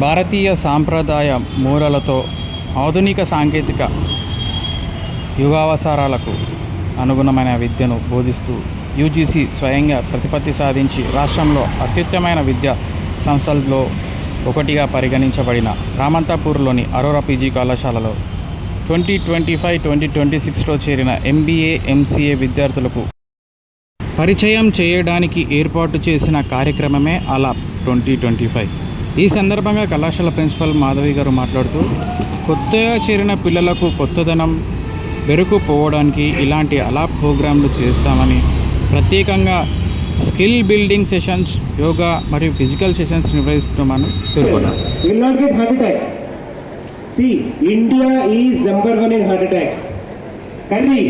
భారతీయ సాంప్రదాయ మూలాలతో ఆధునిక సాంకేతిక యుగావసరాలకు అనుగుణమైన విద్యను బోధిస్తూ యూజీసీ స్వయంగా ప్రతిపత్తి సాధించి రాష్ట్రంలో అత్యుత్తమైన విద్యా సంస్థల్లో ఒకటిగా పరిగణించబడిన రామంతపూర్లోని అరోరా పీజీ కళాశాలలో 2025-2026లో చేరిన ఎంబీఏ ఎంసీఏ విద్యార్థులకు పరిచయం చేయడానికి ఏర్పాటు చేసిన కార్యక్రమమే ఆలాప్ 2025. ఈ సందర్భంగా కళాశాల ప్రిన్సిపల్ మాధవి గారు మాట్లాడుతూ, కొత్తగా చేరిన పిల్లలకు కొత్తదనం బెరుకుపోవడానికి ఇలాంటి ఆలాప్ ప్రోగ్రాంలు చేస్తామని, ప్రత్యేకంగా స్కిల్ బిల్డింగ్ సెషన్స్, యోగా మరియు ఫిజికల్ సెషన్స్ నిర్వహిస్తున్నామని పేర్కొన్నారు. India is number 1 in heart attacks. Hurry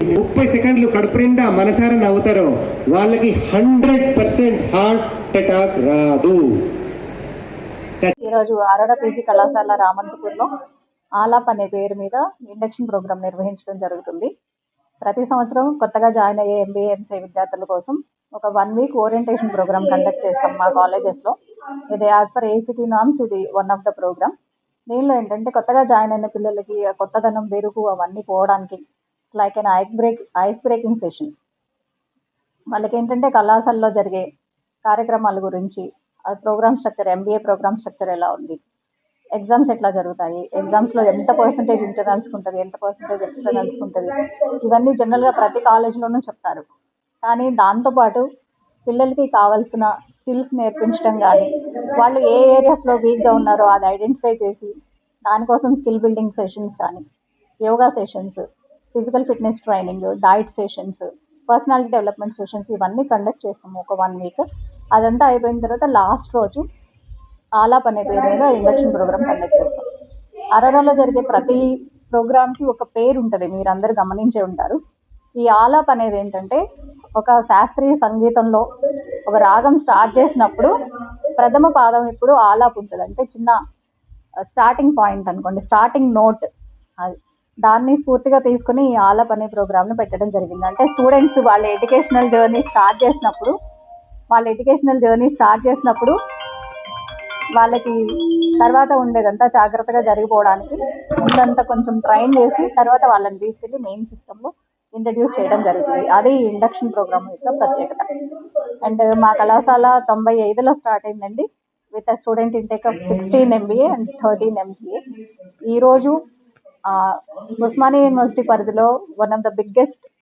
30 సెకండ్లు కడుపు నిండా మనసారా నవ్వుతారో వాళ్ళకి 100% హార్ట్ అటాక్ రాదు. ఈరోజు అరోరా పీజీ కళాశాల రామంతపూర్లో ఆలాప్ అనే పేరు మీద ఇండక్షన్ ప్రోగ్రామ్ నిర్వహించడం జరుగుతుంది. ప్రతి సంవత్సరం కొత్తగా జాయిన్ అయ్యే ఎంబీఏ ఎంసీఏ విద్యార్థుల కోసం ఒక 1 వీక్ ఓరియంటేషన్ ప్రోగ్రామ్ కండక్ట్ చేస్తాం మా కాలేజెస్లో. ఇది యాజ్ పర్ ఏసీటీ నామ్స్ ఇది వన్ ఆఫ్ ద ప్రోగ్రామ్. దీనిలో ఏంటంటే కొత్తగా జాయిన్ అయిన పిల్లలకి కొత్తదనం బెరుకు అవన్నీ పోవడానికి like an ice breaking session. వాళ్ళకి ఏంటంటే కళాశాలలో జరిగే కార్యక్రమాల గురించి, program structure, MBA program structure ఎలా ఉంది, ఎగ్జామ్స్ ఎట్లా జరుగుతాయి, ఎగ్జామ్స్లో ఎంత పర్సెంటేజ్ ఇంటర్నల్స్కి ఉంటుంది, ఎంత పర్సెంటేజ్ ఎక్స్టర్నల్స్కి ఉంటుంది, ఇవన్నీ జనరల్గా ప్రతి కాలేజీలోనూ చెప్తారు. కానీ దాంతోపాటు పిల్లలకి కావాల్సిన స్కిల్స్ నేర్పించడం కానీ, వాళ్ళు ఏ ఏరియాస్లో వీక్గా ఉన్నారో అది ఐడెంటిఫై చేసి దానికోసం స్కిల్ బిల్డింగ్ సెషన్స్ కానీ, yoga sessions, physical fitness training, diet sessions, personality development sessions ఇవన్నీ కండక్ట్ చేస్తాము ఒక 1 వీక్. అదంతా అయిపోయిన తర్వాత లాస్ట్ రోజు ఆలాప్ అనే పేరు మీద ఇండక్షన్ ప్రోగ్రామ్ కండక్ట్ చేస్తాం. అరోరాలో జరిగే ప్రతి ప్రోగ్రామ్కి ఒక పేరు ఉంటుంది, మీరు అందరు గమనించే ఉంటారు. ఈ ఆలాప్ అనేది ఏంటంటే ఒక శాస్త్రీయ సంగీతంలో ఒక రాగం స్టార్ట్ చేసినప్పుడు ప్రథమ పాదం ఇప్పుడు ఆలాప్ ఉంటుంది. అంటే చిన్న స్టార్టింగ్ పాయింట్ అనుకోండి, స్టార్టింగ్ నోట్. అది దాన్ని స్ఫూర్తిగా తీసుకుని ఈ ఆలాప్ అనే ప్రోగ్రామ్ను పెట్టడం జరిగింది. అంటే స్టూడెంట్స్ వాళ్ళ ఎడ్యుకేషనల్ జర్నీ స్టార్ట్ చేసినప్పుడు వాళ్ళకి తర్వాత ఉండేదంతా జాగ్రత్తగా జరిగిపోవడానికి ముందంతా కొంచెం ట్రైన్ చేసి తర్వాత వాళ్ళని తీసుకెళ్ళి మెయిన్ సిస్టంలో ఇంట్రడ్యూస్ చేయడం జరుగుతుంది. అది ఇండక్షన్ ప్రోగ్రామ్ యొక్క ప్రత్యేకత. అండ్ మా కళాశాల 95లో స్టార్ట్ అయిందండి with student intake of 16 MBA and 13 MCA. ఈరోజు ఉస్మానియా యూనివర్సిటీ పరిధిలో వన్ ఆఫ్ ద బిగ్గెస్ట్